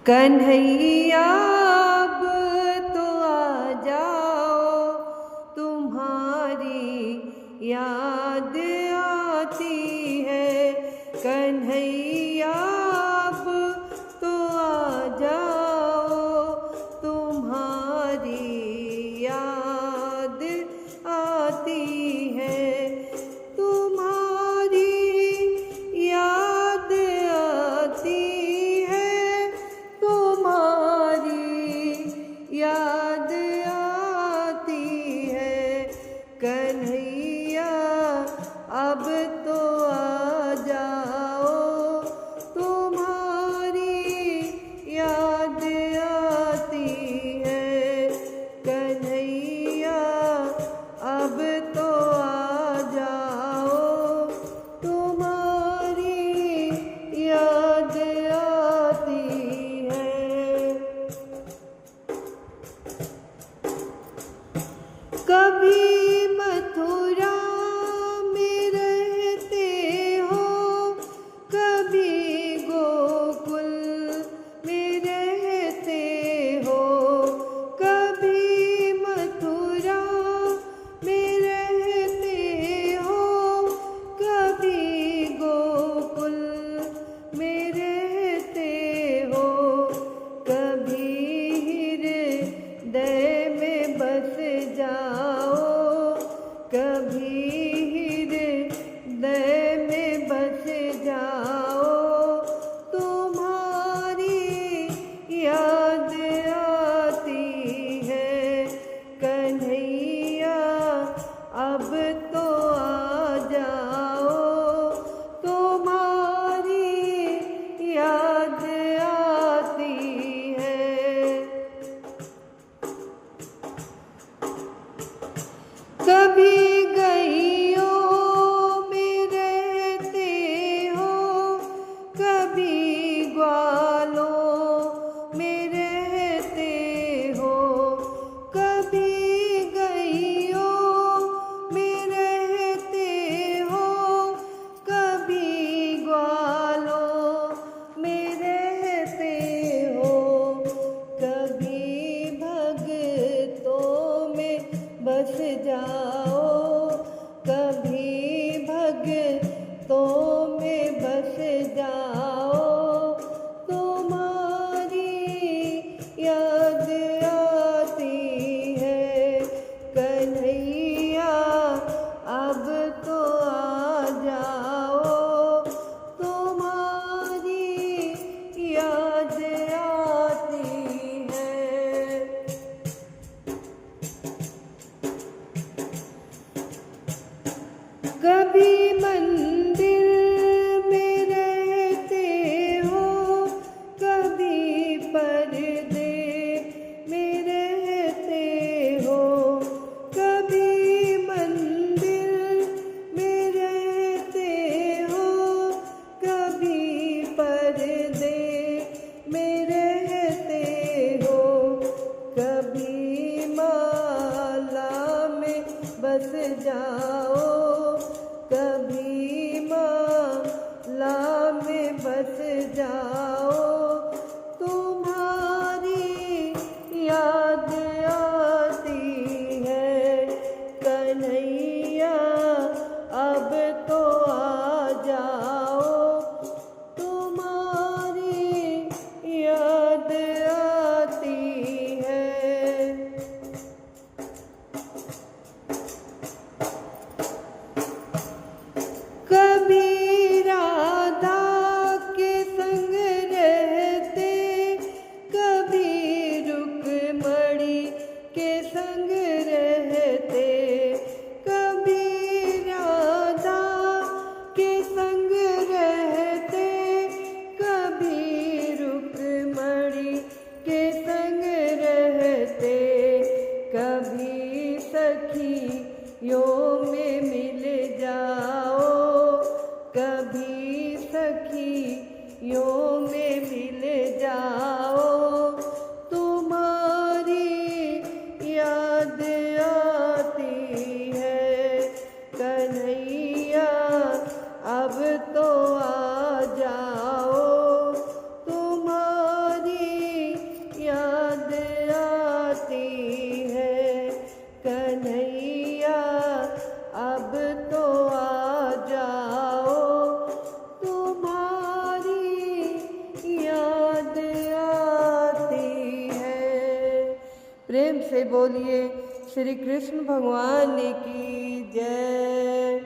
कन्हैया अब तो आ जाओ, तुम्हारी याद आती है। कन्हैया अब तो आ जाओ, तुम्हारी याद आती है। तुम्हारी याद आती है, तुम्हारी याद आती है। कन्हैया अब तो आ जाओ, तुम्हारी याद आती है। कन्हैया अब तो आ जाओ, तुम्हारी याद आती है। कभी मथुरा में रहते हो, कभी गोकुल में रहते हो। कभी मथुरा में रहते हो, कभी गोकुल में रहते हो। कभी हृदय में बस जाओ, कभी हृदय में बस जाओ। तुम्हारी याद आती है। कन्हैया अब तो आ जाओ, तुम्हारी याद आती है। कभी गइयों में रहते हो, कभी ग्वालों में रहते हो। कभी गइयों में रहते हो, कभी ग्वालों में रहते हो। कभी भगतों में बस जाओ, कभी भगतों में बस जाओ। तुम्हारी याद आती है। कन्हैया अब तो आ जाओ, तुम्हारी याद आती है। कभी मंदिर में रहते हो, कभी पर्दे में रहते हो। कभी मंदिर में रहते हो, कभी पर्दे में रहते हो। कभी माला में बस जाओ, कभी माला में बस जाओ। तुम्हारी याद आती है। कन्हैया अब तो आ जाओ, तुम्हारी याद आती है। कन्हैया अब तो आ जाओ, तुम्हारी याद आती है। प्रेम से बोलिए श्री कृष्ण भगवान की जय।